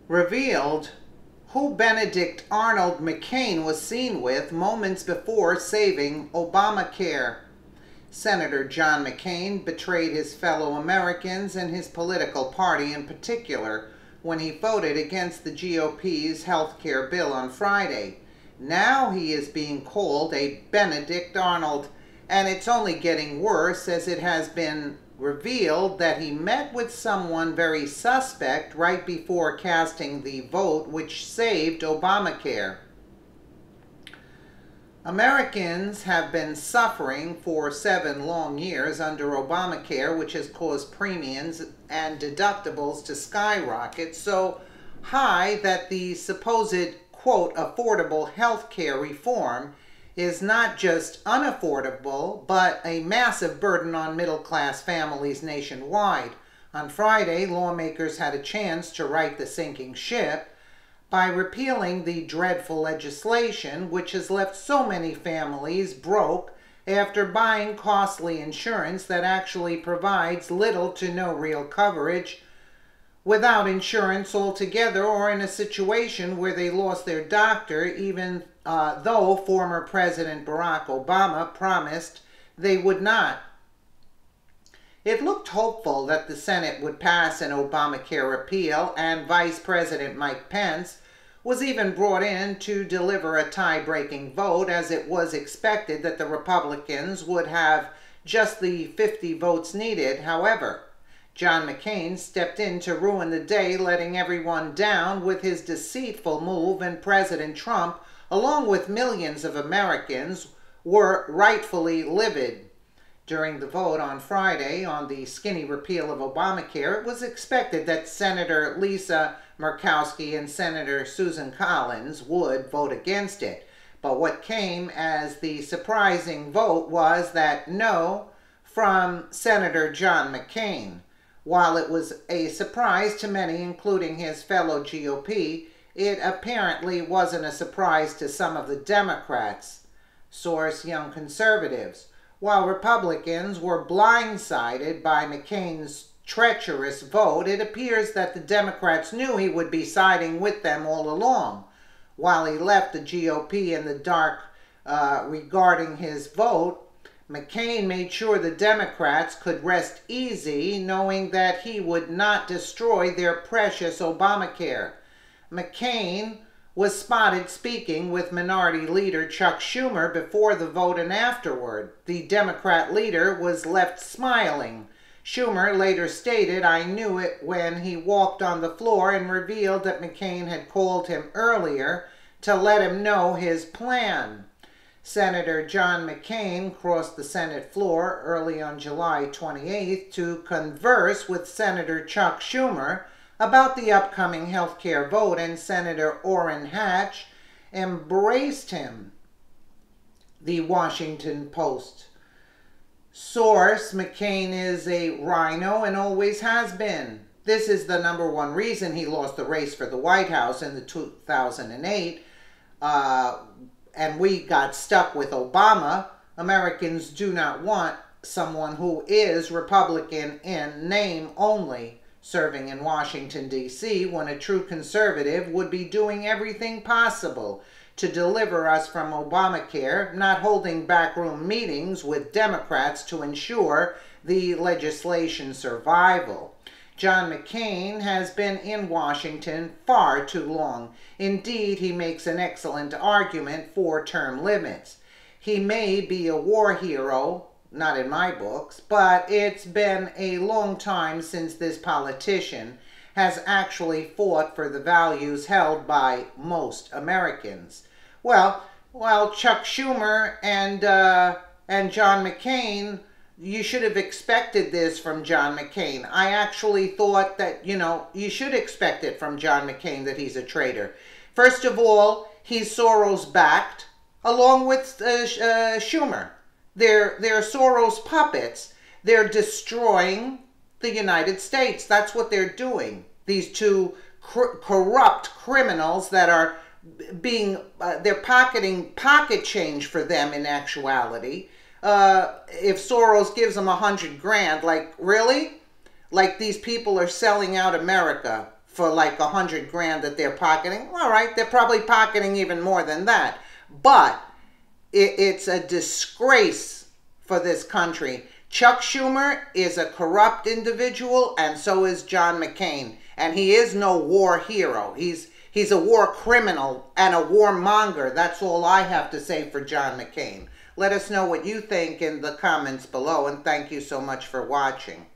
revealed who Benedict Arnold Mccain was seen with moments before saving Obamacare. Senator John McCain betrayed his fellow Americans and his political party in particular when he voted against the GOP's health care bill on Friday. Now he is being called a Benedict Arnold, and it's only getting worse as it has been revealed that he met with someone very suspect right before casting the vote which saved Obamacare. Americans have been suffering for 7 long years under Obamacare, which has caused premiums and deductibles to skyrocket so high that the supposed, quote, affordable health care reform is not just unaffordable, but a massive burden on middle-class families nationwide. On Friday, lawmakers had a chance to right the sinking ship by repealing the dreadful legislation which has left so many families broke after buying costly insurance that actually provides little to no real coverage, without insurance altogether, or in a situation where they lost their doctor, even though former President Barack Obama promised they would not. It looked hopeful that the Senate would pass an Obamacare repeal, and Vice President Mike Pence was even brought in to deliver a tie-breaking vote, as it was expected that the Republicans would have just the 50 votes needed. However, John McCain stepped in to ruin the day, letting everyone down with his deceitful move, and President Trump, along with millions of Americans, were rightfully livid. During the vote on Friday on the skinny repeal of Obamacare, it was expected that Senator Lisa Murkowski and Senator Susan Collins would vote against it. But what came as the surprising vote was that no from Senator John McCain. While it was a surprise to many, including his fellow GOP, it apparently wasn't a surprise to some of the Democrats. Source: Young Conservatives. While Republicans were blindsided by McCain's treacherous vote, it appears that the Democrats knew he would be siding with them all along. While he left the GOP in the dark regarding his vote, McCain made sure the Democrats could rest easy, knowing that he would not destroy their precious Obamacare. McCain was spotted speaking with Minority Leader Chuck Schumer before the vote and afterward. The Democrat leader was left smiling. Schumer later stated, "I knew it," when he walked on the floor and revealed that McCain had called him earlier to let him know his plan. Senator John McCain crossed the Senate floor early on July 28th to converse with Senator Chuck Schumer about the upcoming health care vote, and Senator Orrin Hatch embraced him. The Washington Post. Source: McCain is a rhino and always has been. This is the #1 reason he lost the race for the White House in the 2008, and we got stuck with Obama. Americans do not want someone who is Republican in name only serving in Washington, D.C., when a true conservative would be doing everything possible to deliver us from Obamacare, not holding backroom meetings with Democrats to ensure the legislation's survival. John McCain has been in Washington far too long. Indeed, he makes an excellent argument for term limits. He may be a war hero, not in my books, but it's been a long time since this politician has actually fought for the values held by most Americans. Well, Chuck Schumer and John McCain, you should have expected this from John McCain. I actually thought that, you should expect it from John McCain, that he's a traitor. First of all, he's Soros-backed, along with Schumer. They're Soros puppets. They're destroying the United States. That's what they're doing. These two corrupt criminals that are they're pocketing pocket change for them in actuality. If Soros gives them $100 grand, like, really? Like, these people are selling out America for like 100 grand that they're pocketing. All right, they're probably pocketing even more than that. But it's a disgrace for this country. Chuck Schumer is a corrupt individual, and so is John McCain. And he is no war hero. He's a war criminal and a warmonger. That's all I have to say for John McCain. Let us know what you think in the comments below, and thank you so much for watching.